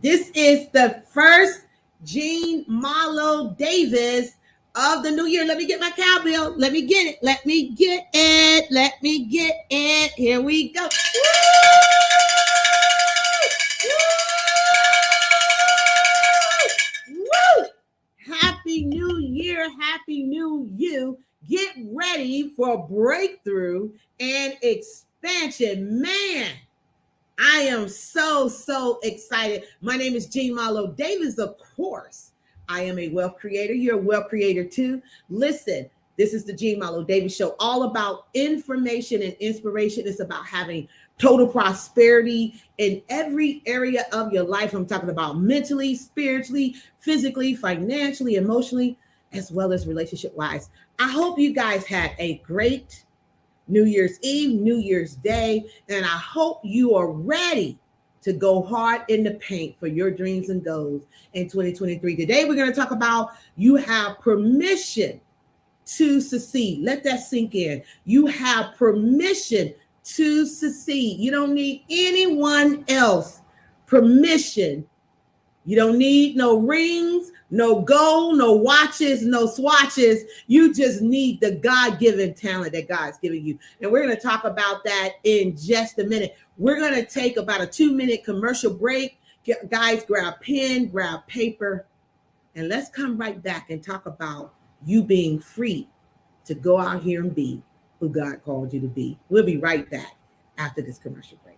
This is the first Jean Marlo Davis of the new year. Let me get my cowbell. Let me get it. Let me get it. Let me get it. Here we go. Woo! Woo! Happy New Year. Happy New You. Get ready for breakthrough and expansion. Man, I am so excited. My name is Jean Marlo Davis, of course. I am a wealth creator. You're a wealth creator too. Listen, this is the Jean Marlo Davis Show, all about information and inspiration. It's about having total prosperity in every area of your life. I'm talking about mentally, spiritually, physically, financially, emotionally, as well as relationship-wise. I hope you guys had a great New Year's Eve, New Year's Day, and I hope you are ready to go hard in the paint for your dreams and goals in 2023. Today, we're going to talk about you have permission to succeed. Let that sink in. You have permission to succeed. You don't need anyone else permission. You don't need no rings, no gold, no watches, no swatches. You just need the God-given talent that God's giving you. And we're going to talk about that in just a minute. We're going to take about a 2-minute commercial break. Guys, grab pen, grab paper, and let's come right back and talk about you being free to go out here and be who God called you to be. We'll be right back after this commercial break.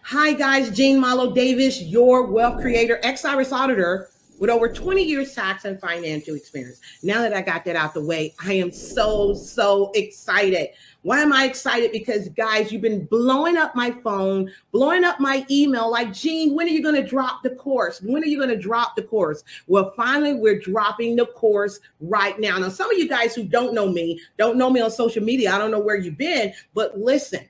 Hi, guys. Jean Marlo Davis, your wealth creator, ex-Iris auditor with over 20 years tax and financial experience. Now that I got that out the way, I am so excited. Why am I excited? Because, guys, you've been blowing up my phone, blowing up my email like, Jean, when are you going to drop the course? When are you going to drop the course? Well, finally, we're dropping the course right now. Now, some of you guys who don't know me on social media. I don't know where you've been, but listen.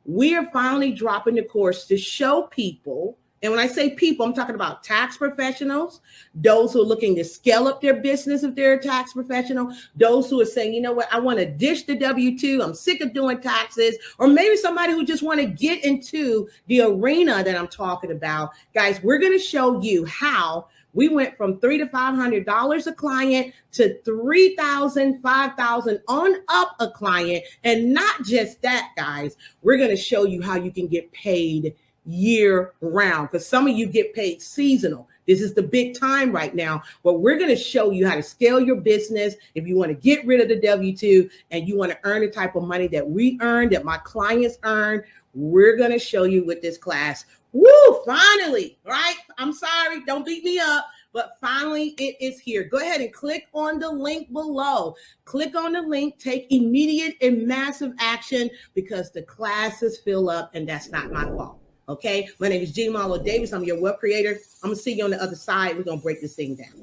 We are finally dropping the course to show people, and when I say people, I'm talking about tax professionals, those who are looking to scale up their business if they're a tax professional, those who are saying, you know what, I want to ditch the W-2, I'm sick of doing taxes, or maybe somebody who just want to get into the arena that I'm talking about. Guys, we're going to show you how we went from $300 to $500 a client to $3,000, $5,000 on up a client. And not just that, guys, we're going to show you how you can get paid year round, because some of you get paid seasonal. This is the big time right now, but we're going to show you how to scale your business. If you want to get rid of the W-2 and you want to earn the type of money that we earn, that my clients earn, we're going to show you with this class. Woo, finally, right? I'm sorry, don't beat me up, but finally it is here. Go ahead and click on the link below. Click on the link, take immediate and massive action because the classes fill up and that's not my fault. Okay, my name is Jean Marlo Davis. I'm your web creator. I'm gonna see you on the other side. We're gonna break this thing down.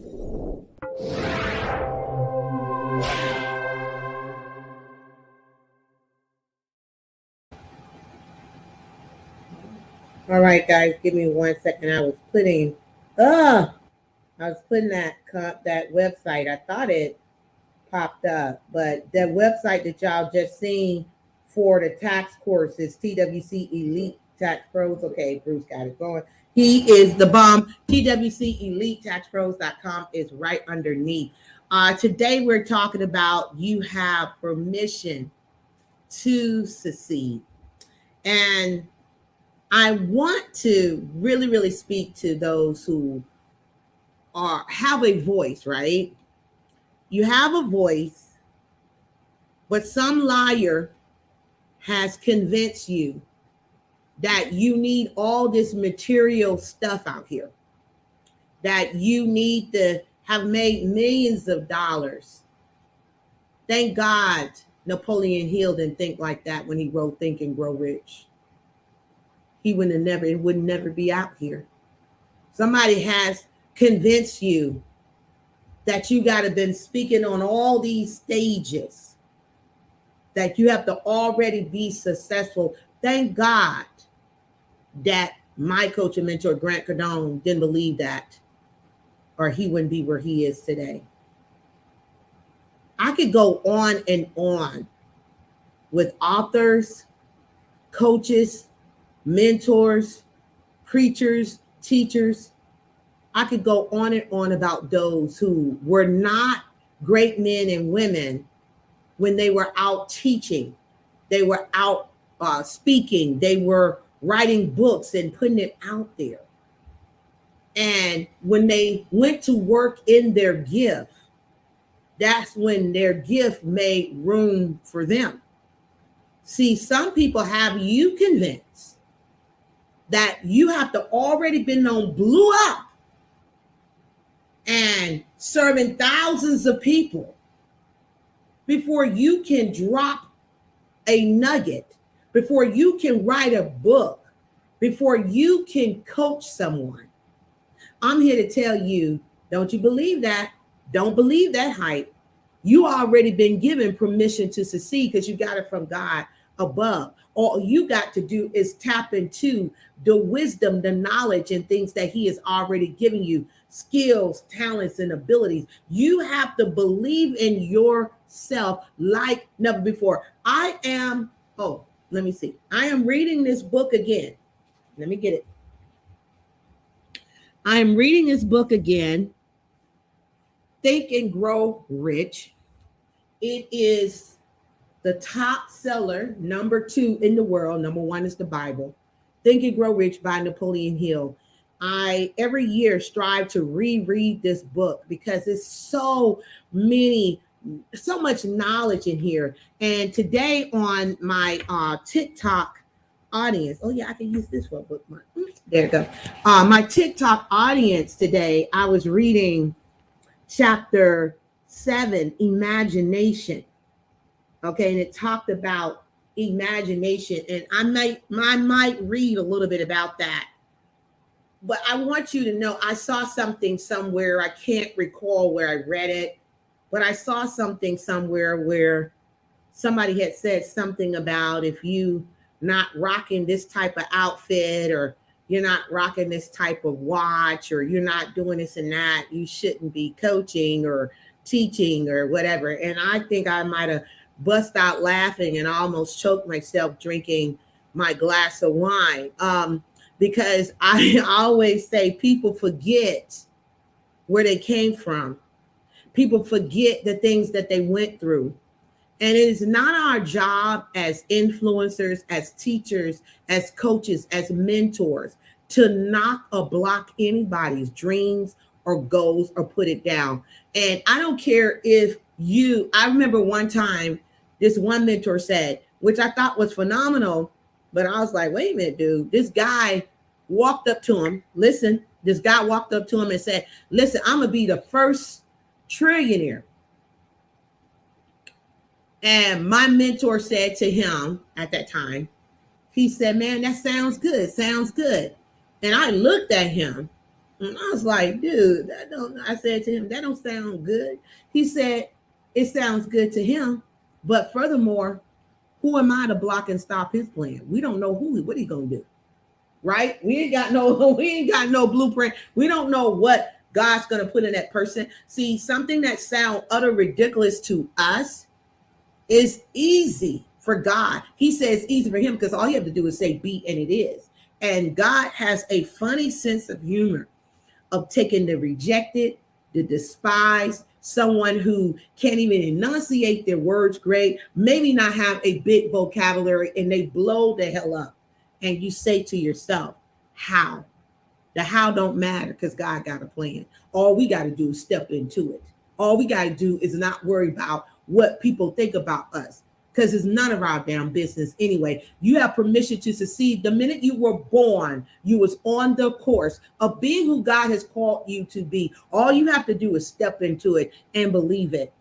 All right, guys, give me 1 second. I was putting that website. I thought it popped up, but that website that y'all just seen for the tax course is TWC Elite Tax Pros. Okay, Bruce got it going. He is the bomb. TWC Elite TaxPros.com is right underneath. Today we're talking about you have permission to succeed. And I want to really speak to those who have a voice, right? You have a voice, but some liar has convinced you that you need all this material stuff out here, that you need to have made millions of dollars. Thank God Napoleon Hill didn't think like that when he wrote Think and Grow Rich. It would never be out here. Somebody has convinced you that you got to been speaking on all these stages, that you have to already be successful. Thank God that my coach and mentor, Grant Cardone, didn't believe that, or he wouldn't be where he is today. I could go on and on with authors, coaches, mentors, preachers, teachers. I could go on and on about those who were not great men and women when they were out teaching, they were out speaking, they were writing books and putting it out there. And when they went to work in their gift, that's when their gift made room for them. See, some people have you convinced that you have to already been on blew up and serving thousands of people before you can drop a nugget, before you can write a book, before you can coach someone. I'm here to tell you, don't you believe that? Don't believe that hype. You already been given permission to succeed because you got it from God above. All you got to do is tap into the wisdom, the knowledge, and things that he has already given you, skills, talents, and abilities. You have to believe in yourself like never before. I am reading this book again. Let me get it. I am reading this book again, Think and Grow Rich. It is the top seller, number 2 in the world. Number 1 is the Bible. Think and Grow Rich by Napoleon Hill. I every year strive to reread this book because it's so much knowledge in here. And today on my TikTok audience, oh yeah, I can use this for a bookmark. There you go. My TikTok audience today, I was reading chapter 7, imagination. Okay, and it talked about imagination, and I might read a little bit about that. But I want you to know, I saw something somewhere. I can't recall where I read it, but I saw something somewhere where somebody had said something about if you not rocking this type of outfit, or you're not rocking this type of watch, or you're not doing this and that, you shouldn't be coaching or teaching or whatever. And I think I might have bust out laughing and almost choked myself drinking my glass of wine. Because I always say people forget where they came from. People forget the things that they went through. And it is not our job as influencers, as teachers, as coaches, as mentors to knock or block anybody's dreams or goals or put it down. And I don't care if I remember one time this one mentor said, which I thought was phenomenal, but I was like, wait a minute, dude, this guy walked up to him. This guy walked up to him and said, listen, I'm going to be the first trillionaire. And my mentor said to him at that time, he said, man, that sounds good. Sounds good. And I looked at him and I was like, dude, I said to him, that don't sound good. He said, it sounds good to him. But furthermore, who am I to block and stop his plan? We don't know what he's going to do. Right? We ain't got no blueprint. We don't know what God's going to put in that person. See, something that sounds utter ridiculous to us is easy for God. He says easy for him because all you have to do is say be, and it is. And God has a funny sense of humor of taking the rejected, the despised, someone who can't even enunciate their words great, maybe not have a big vocabulary, and they blow the hell up. And you say to yourself, how? The how don't matter because God got a plan. All we got to do is step into it. All we got to do is not worry about what people think about us because it's none of our damn business anyway. You have permission to succeed. The minute you were born, you was on the course of being who God has called you to be. All you have to do is step into it and believe it.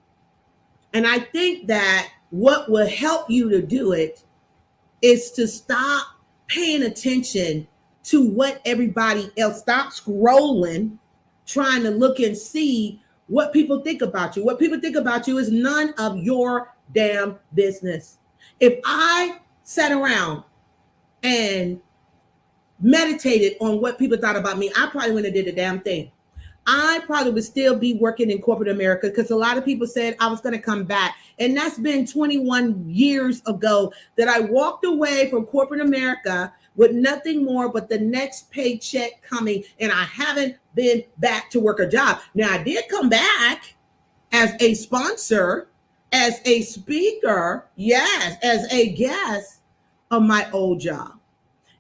And I think that what will help you to do it is to stop paying attention to what everybody else, stop scrolling, trying to look and see what people think about you. What people think about you is none of your damn business. If I sat around and meditated on what people thought about me, I probably wouldn't have did a damn thing. I probably would still be working in corporate America because a lot of people said I was going to come back. And that's been 21 years ago that I walked away from corporate America with nothing more but the next paycheck coming, and I haven't been back to work a job. Now, I did come back as a sponsor, as a speaker, yes, as a guest of my old job.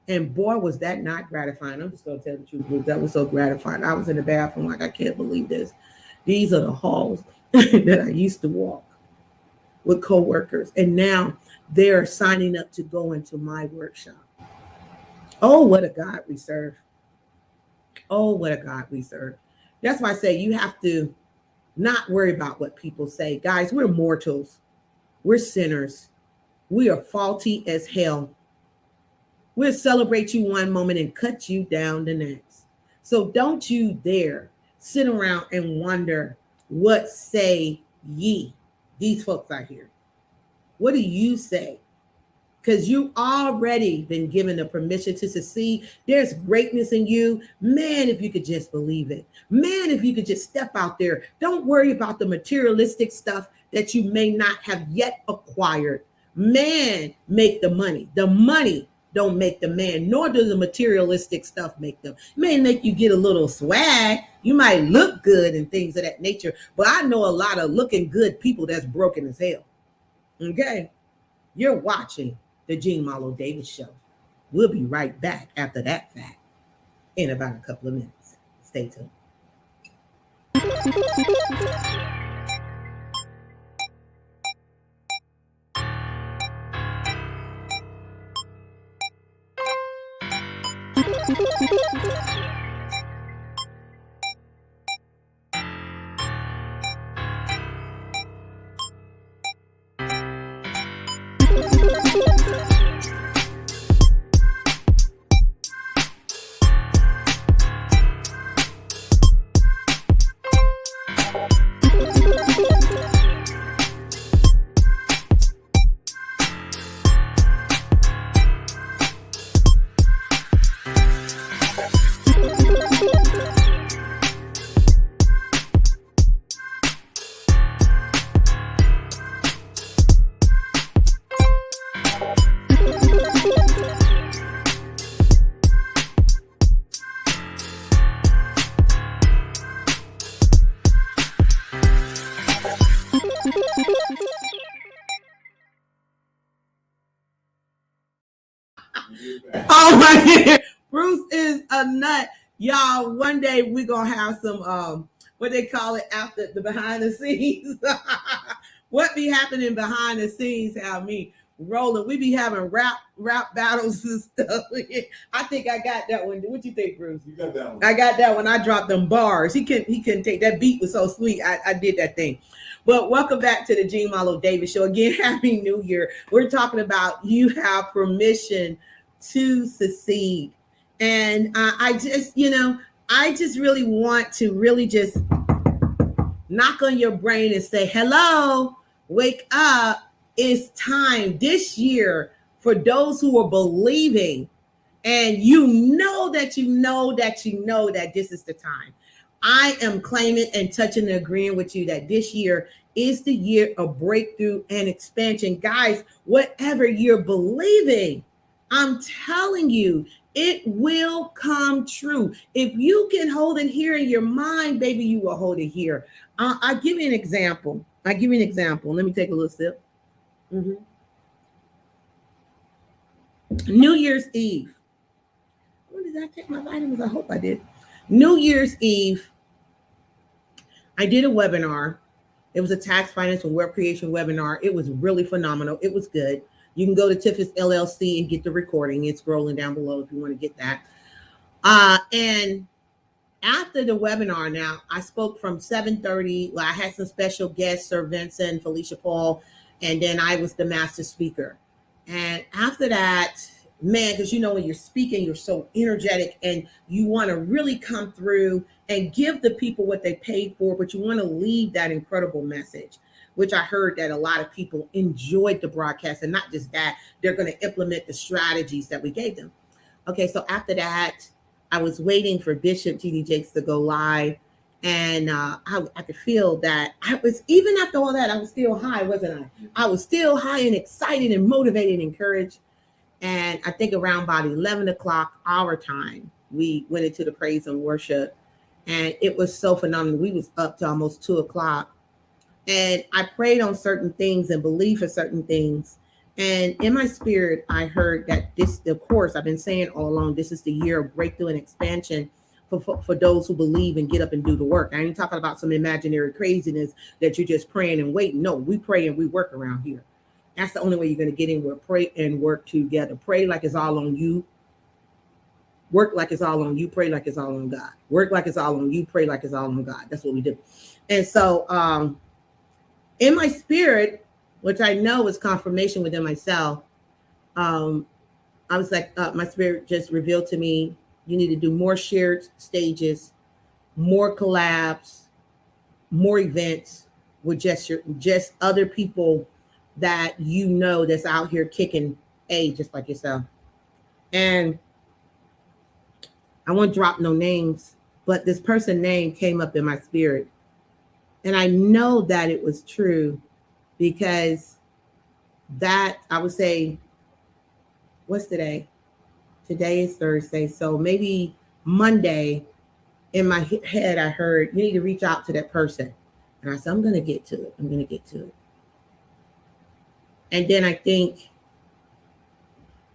And boy, was that not gratifying. I'm just going to tell the truth, Bruce. That was so gratifying. I was in the bathroom like, I can't believe this. These are the halls that I used to walk with coworkers. And now they're signing up to go into my workshop. Oh, what a God we serve. Oh, what a God we serve. That's why I say you have to not worry about what people say. Guys, we're mortals. We're sinners. We are faulty as hell. We'll celebrate you one moment and cut you down the next. So don't you dare sit around and wonder, what say ye? These folks out here. What do you say? Because you already been given the permission to succeed. There's greatness in you. Man, if you could just believe it. Man, if you could just step out there. Don't worry about the materialistic stuff that you may not have yet acquired. Man, make the money. The money don't make the man, nor does the materialistic stuff make them. It may make you get a little swag. You might look good and things of that nature. But I know a lot of looking good people that's broken as hell. Okay? You're watching the Jean Marlo Davis Show. We'll be right back after that fact in about a couple of minutes. Stay tuned. Oh my God. Bruce is a nut. Y'all, one day we're going to have some, what they call it, after the behind the scenes. What be happening behind the scenes have me rolling. We be having rap battles and stuff. I think I got that one. What you think, Bruce? You got that one. I got that one. I dropped them bars. He couldn't take that beat. Was so sweet. I did that thing. But welcome back to the Jean Marlo Davis Show. Again, Happy New Year. We're talking about you have permission to succeed. And I just really want to really just knock on your brain and say, hello, wake up. It's time this year for those who are believing, and you know that this is the time. I am claiming and touching and agreeing with you that this year is the year of breakthrough and expansion. Guys, whatever you're believing, I'm telling you, it will come true. If you can hold it here in your mind, baby, you will hold it here. I'll give you an example. Let me take a little sip. New Year's Eve. When did I take my vitamins? I hope I did. New Year's Eve, I did a webinar. It was a tax, finance, and web creation webinar. It was really phenomenal. It was good. You can go to Tiffis LLC and get the recording. It's scrolling down below if you want to get that. And after the webinar, now I spoke from 7:30. Well, I had some special guests, Sir Vincent, Felicia Paul, and then I was the master speaker. And after that, man, because when you're speaking, you're so energetic and you want to really come through and give the people what they paid for, but you want to leave that incredible message, which I heard that a lot of people enjoyed the broadcast. And not just that, they're going to implement the strategies that we gave them. Okay, so after that, I was waiting for Bishop T.D. Jakes to go live. And I could feel that even after all that, I was still high, wasn't I? I was still high and excited and motivated and encouraged. And I think around about 11 o'clock our time, we went into the praise and worship. And it was so phenomenal. We was up to almost 2 o'clock. And I prayed on certain things and believed for certain things. And in my spirit, I heard that this, of course, I've been saying all along, this is the year of breakthrough and expansion for those who believe and get up and do the work. I ain't talking about some imaginary craziness that you're just praying and waiting. No, we pray and we work around here. That's the only way you're going to get anywhere. Pray and work together. Pray like it's all on you. Work like it's all on you. Pray like it's all on God. Work like it's all on you. Pray like it's all on God. That's what we do. And so in my spirit, which I know is confirmation within myself, I was like, my spirit just revealed to me, you need to do more shared stages, more collabs, more events with just other people that you know that's out here kicking just like yourself. And I won't drop no names, but this person's name came up in my spirit. And I know that it was true because that, I would say, what's today? Today is Thursday. So maybe Monday in my head, I heard, you need to reach out to that person. And I said, I'm going to get to it. I'm going to get to it. And then I think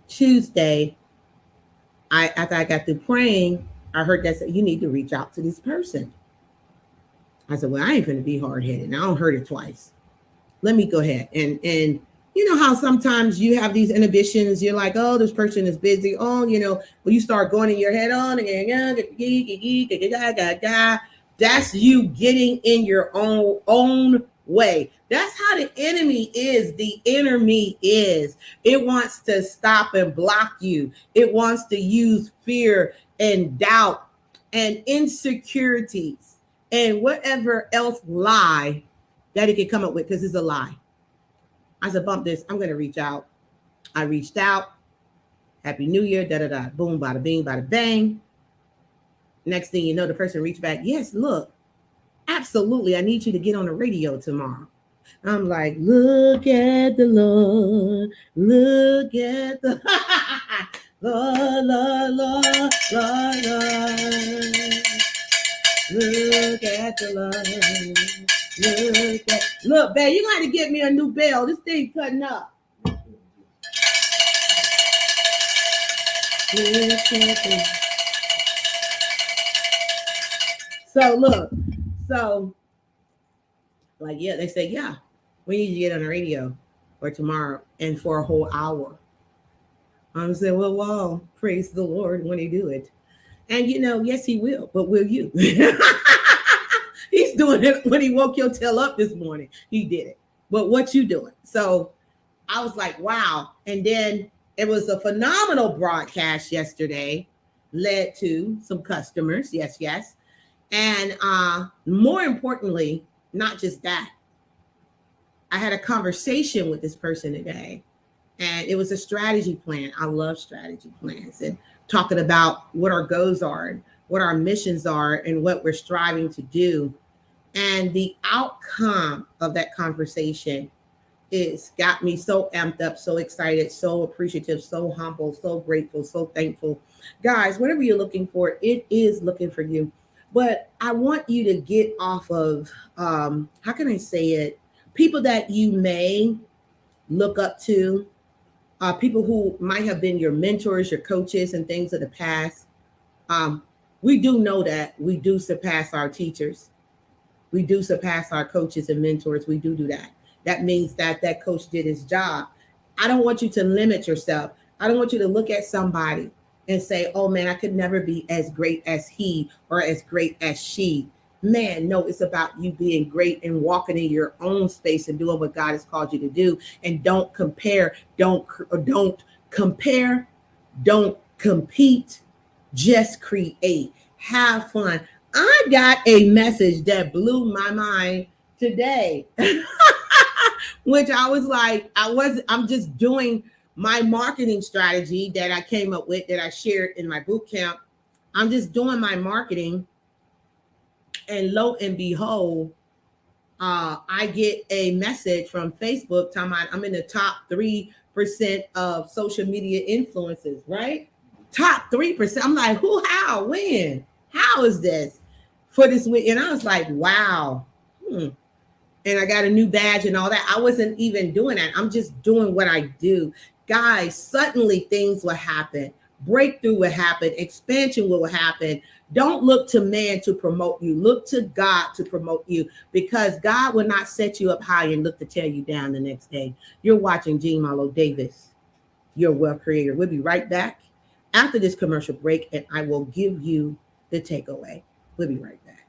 Tuesday, after I got through praying, I heard that said, you need to reach out to this person. I said, well, I ain't going to be hard-headed. And I don't heard it twice. Let me go ahead. And you know how sometimes you have these inhibitions. You're like, oh, this person is busy. Oh, you know, when you start going in your head on, that's you getting in your own way. That's how the enemy is. The enemy is. It wants to stop and block you. It wants to use fear and doubt and insecurities and whatever else lie that it can come up with, because it's a lie. I said, bump this. I'm going to reach out. I reached out. Happy New Year. Da-da-da. Boom, bada bing, bada bang. Next thing you know, the person reached back. Yes, look. Absolutely. I need you to get on the radio tomorrow. I'm like, look at the Lord. Look at the Lord, Lord, Lord, Lord, Lord. Look at the Lord. Look, babe, you got to get me a new bell. This thing cutting up. So look, like, yeah, they say, yeah, we need to get on the radio or tomorrow and for a whole hour. I'm saying, well, wow, praise the Lord when he do it. And you know, yes, he will, but will you? He's doing it when he woke your tail up this morning. He did it. But what you doing? So I was like, wow. And then it was a phenomenal broadcast yesterday, led to some customers. Yes. And more importantly, not just that, I had a conversation with this person today, and it was a strategy plan. I love strategy plans and talking about what our goals are and what our missions are and what we're striving to do. And the outcome of that conversation is got me so amped up, so excited, so appreciative, so humble, so grateful, so thankful. Guys, whatever you're looking for, it is looking for you. But I want you to get off of, how can I say it? People that you may look up to, people who might have been your mentors, your coaches, and things of the past. We do know that we do surpass our teachers. We do surpass our coaches and mentors. We do that. That means that that coach did his job. I don't want you to limit yourself. I don't want you to look at somebody and say, oh man, I could never be as great as he or as great as she. Man, no, it's about you being great and walking in your own space and doing what God has called you to do. And don't compare, don't compare, don't compete, just create, have fun. I got a message that blew my mind today, which I was like, I'm just doing my marketing strategy that I came up with, that I shared in my boot camp. I'm just doing my marketing. And lo and behold, I get a message from Facebook telling me I'm in the top 3% of social media influencers, right? Top 3%. I'm like, who, how, when? How is this for this week? And I was like, wow. And I got a new badge and all that. I wasn't even doing that. I'm just doing what I do. Guys, suddenly things will happen. Breakthrough will happen. Expansion will happen. Don't look to man to promote you. Look to God to promote you, because God will not set you up high and look to tear you down the next day. You're watching Jean Malo Davis, your wealth creator. We'll be right back after this commercial break, and I will give you the takeaway. We'll be right back.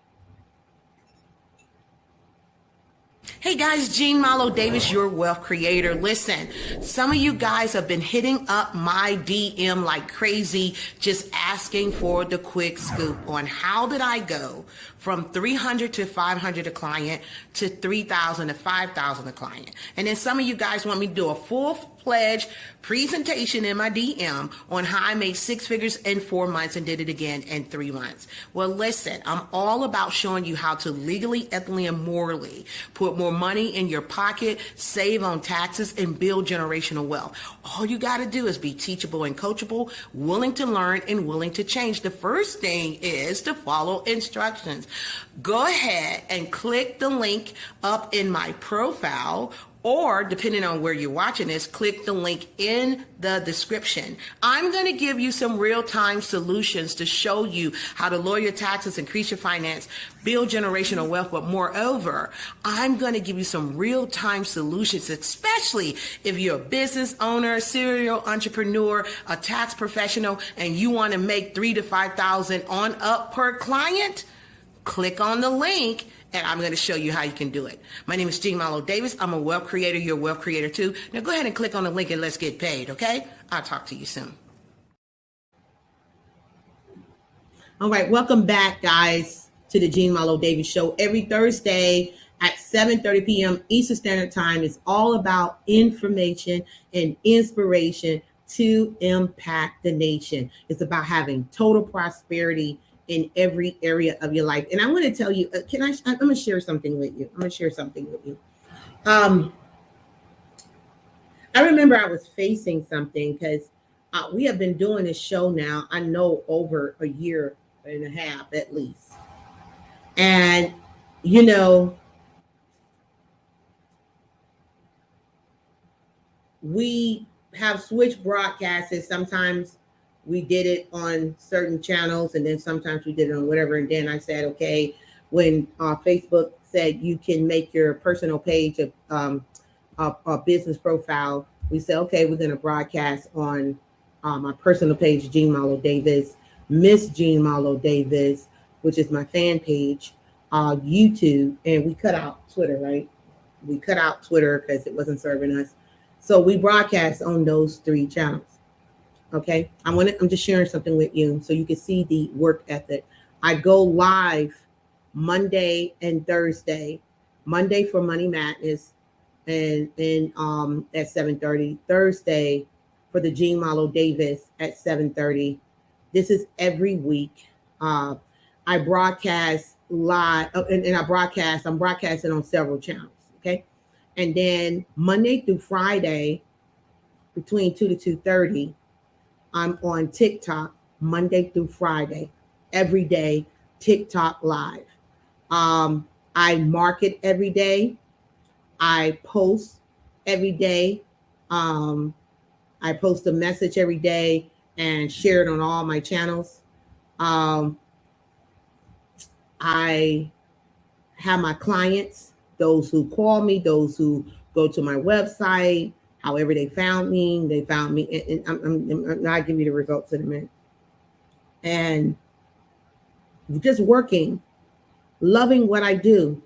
Hey guys, Jean Malo Davis, your wealth creator. Listen, some of you guys have been hitting up my DM like crazy, just asking for the quick scoop on how did I go from 300 to 500 a client to 3,000 to 5,000 a client. And then some of you guys want me to do a full-fledged presentation in my DM on how I made 6 figures in 4 months and did it again in 3 months. Well, listen, I'm all about showing you how to legally, ethically, and morally put more money in your pocket, save on taxes, and build generational wealth. All you got to do is be teachable and coachable, willing to learn, and willing to change. The first thing is to follow instructions. Go ahead and click the link up in my profile, or depending on where you're watching this, click the link in the description. I'm going to give you some real-time solutions to show you how to lower your taxes, increase your finance, build generational wealth. But moreover, I'm going to give you some real-time solutions, especially if you're a business owner, serial entrepreneur, a tax professional, and you want to make 3,000 to 5,000 on up per client. Click on the link, and I'm going to show you how you can do it. My name is Jean Malo Davis. I'm a wealth creator. You're a wealth creator too. Now go ahead and click on the link and let's get paid, okay? I'll talk to you soon. All right, welcome back, guys, to the Jean Malo Davis Show. Every Thursday at 7:30 p.m. Eastern Standard Time is all about information and inspiration to impact the nation. It's about having total prosperity in every area of your life. And I'm going to tell you, I'm going to share something with you. I remember I was facing something because we have been doing this show now, I know, over a year and a half at least. And, you know, we have switched broadcasts. Sometimes we did it on certain channels, and then sometimes we did it on whatever. And then I said, okay, when Facebook said you can make your personal page a business profile, we said, okay, we're going to broadcast on my personal page, Jean Malo Davis, Miss Jean Malo Davis, which is my fan page, YouTube, and we cut out Twitter, right? We cut out Twitter because it wasn't serving us. So we broadcast on those 3 channels. Okay, I'm just sharing something with you so you can see the work ethic. I go live Monday and Thursday. Monday for Money Madness, and then at 7:30. Thursday for the Jean Malo Davis at 7:30. This is every week. I broadcast live, and I'm broadcasting on several channels. Okay, and then Monday through Friday between 2 to 2:30. I'm on TikTok Monday through Friday, every day, TikTok live. I market every day. I post every day. I post a message every day and share it on all my channels. I have my clients, those who call me, those who go to my website, however they found me, and I'll give you the results in a minute. And just working, loving what I do.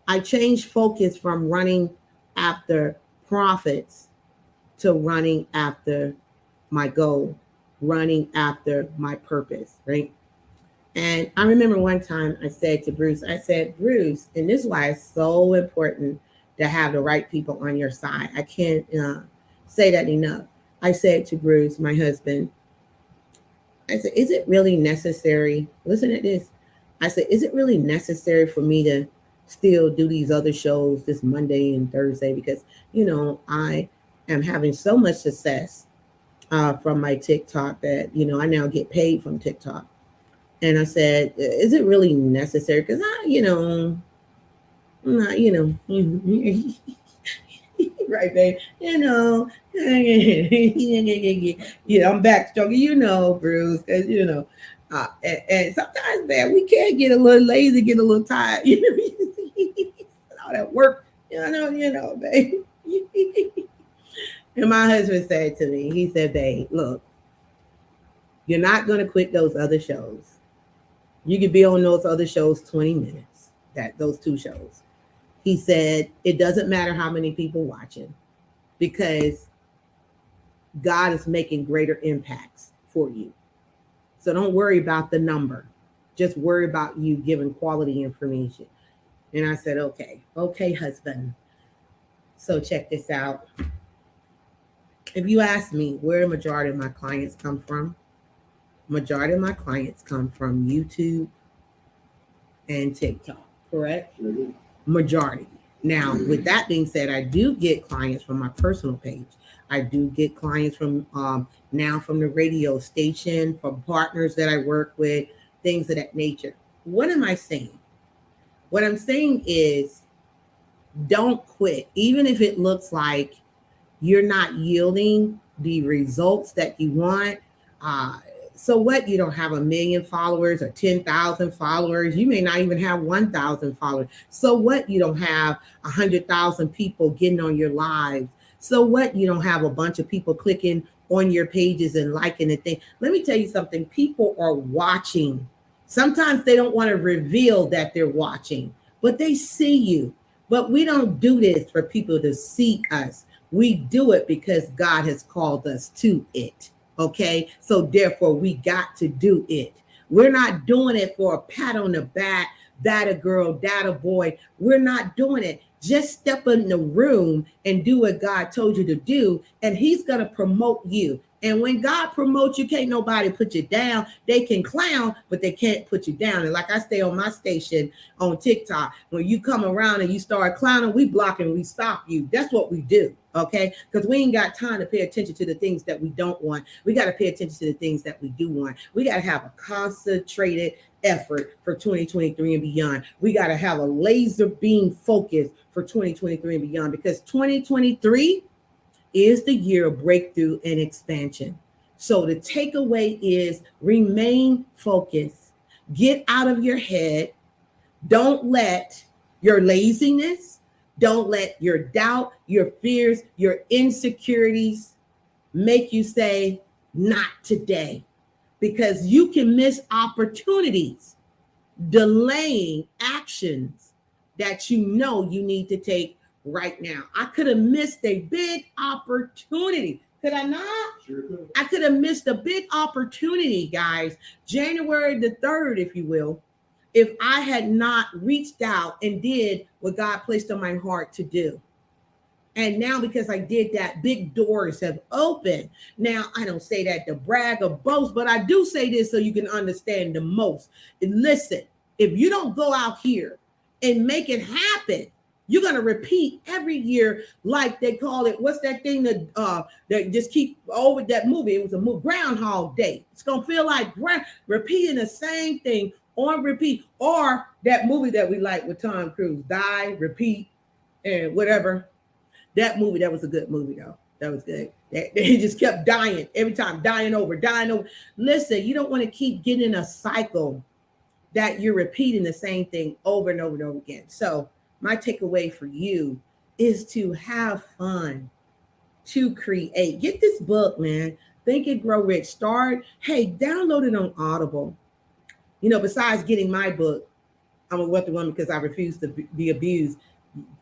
I changed focus from running after profits to running after my goal, running after my purpose, right? And I remember one time I said to Bruce, Bruce, and this is why it's so important to have the right people on your side. I can't say that enough. I said to Bruce, my husband, I said, is it really necessary? Listen to this. I said, is it really necessary for me to still do these other shows this Monday and Thursday? Because, you know, I am having so much success from my TikTok that, I now get paid from TikTok. And I said, is it really necessary? Because I'm not, right, babe. I'm backstroking, Bruce, because and sometimes, man, we can get a little lazy, get a little tired, all that work, babe. And my husband said to me, he said, babe, look, you're not gonna quit those other shows. You could be on those other shows 20 minutes, those 2 shows. He said, it doesn't matter how many people watching, because God is making greater impacts for you. So don't worry about the number. Just worry about you giving quality information. And I said, okay, husband. So check this out. If you ask me where the majority of my clients come from, majority of my clients come from YouTube and TikTok, correct? Mm-hmm. Majority. Now, with that being said, I do get clients from my personal page. I do get clients from now from the radio station, from partners that I work with, things of that nature. What am I saying? What I'm saying is, don't quit, even if it looks like you're not yielding the results that you want. So what? You don't have 1 million followers or 10,000 followers. You may not even have 1,000 followers. So what? You don't have 100,000 people getting on your lives. So what? You don't have a bunch of people clicking on your pages and liking the thing. Let me tell you something. People are watching. Sometimes they don't want to reveal that they're watching, but they see you. But we don't do this for people to see us. We do it because God has called us to it. Okay, so therefore we got to do it. We're not doing it for a pat on the back, that a girl, that a boy. We're not doing it. Just step in the room and do what God told you to do, and he's going to promote you. And when God promotes you, can't nobody put you down. They can clown, but they can't put you down. And like I stay on my station on TikTok, when you come around and you start clowning, we block and we stop you. That's what we do. Okay, because we ain't got time to pay attention to the things that we don't want. We got to pay attention to the things that we do want. We got to have a concentrated effort for 2023 and beyond. We got to have a laser beam focus for 2023 and beyond, because 2023 is the year of breakthrough and expansion. So the takeaway is remain focused. Get out of your head. Don't let your laziness, don't let your doubt, your fears, your insecurities make you say, not today, because you can miss opportunities, delaying actions that you know you need to take right now. I could have missed a big opportunity. Could I not? Sure could. I could have missed a big opportunity, guys. January the 3rd, if you will, if I had not reached out and did what God placed on my heart to do. And now, because I did that, big doors have opened. Now, I don't say that to brag or boast, but I do say this so you can understand the most. And listen, if you don't go out here and make it happen, you're going to repeat every year, like they call it. What's that thing that just keep over that movie? It was a movie, Groundhog Day. It's going to feel like repeating the same thing on repeat. Or that movie that we like with Tom Cruise, Die, Repeat, and whatever. That movie, that was a good movie, though. That was good. They just kept dying every time, dying over. Listen, you don't want to keep getting in a cycle that you're repeating the same thing over and over and over again. So my takeaway for you is to have fun, to create. Get this book, man. Think and Grow Rich. Start. Hey, download it on Audible. Besides getting my book, I'm a wealthy woman because I refuse to be abused.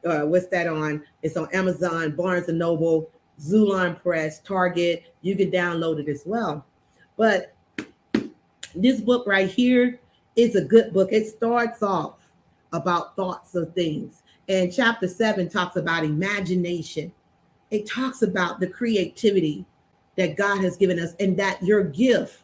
What's that on? It's on Amazon, Barnes & Noble, Zulon Press, Target. You can download it as well. But this book right here is a good book. It starts off about thoughts of things. And chapter 7 talks about imagination. It talks about the creativity that God has given us, and that your gift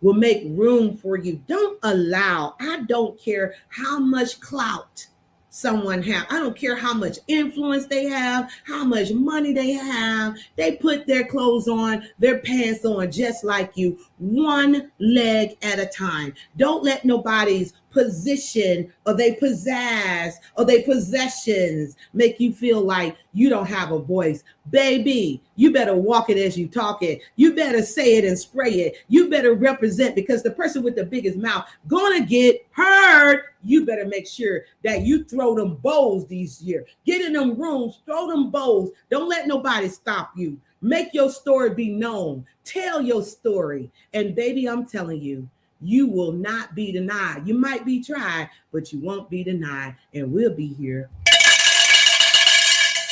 will make room for you. Don't allow, I don't care how much clout someone have. I don't care how much influence they have, how much money they have. They put their clothes on, their pants on just like you, one leg at a time. Don't let nobody's position or they pizzazz or they possessions make you feel like you don't have a voice. Baby, you better walk it as you talk it. You better say it and spray it. You better represent, because the person with the biggest mouth gonna get heard. You better make sure that you throw them bows this year. Get in them rooms, throw them bows. Don't let nobody stop you. Make your story be known. Tell your story. And baby, I'm telling you, you will not be denied. You might be tried, but you won't be denied. And we'll be here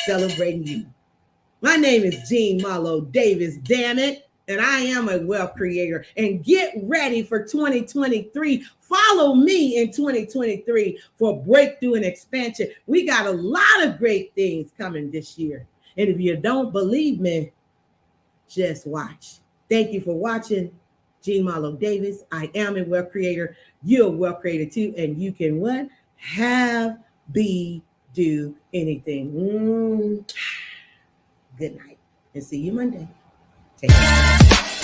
celebrating you. My name is Jean Marlo Davis, damn it. And I am a wealth creator. And get ready for 2023. Follow me in 2023 for breakthrough and expansion. We got a lot of great things coming this year. And if you don't believe me, just watch. Thank you for watching. Jean Marlo Davis. I am a wealth creator. You're a wealth creator too. And you can what? Have, be, do anything. Good night. And see you Monday. Take care.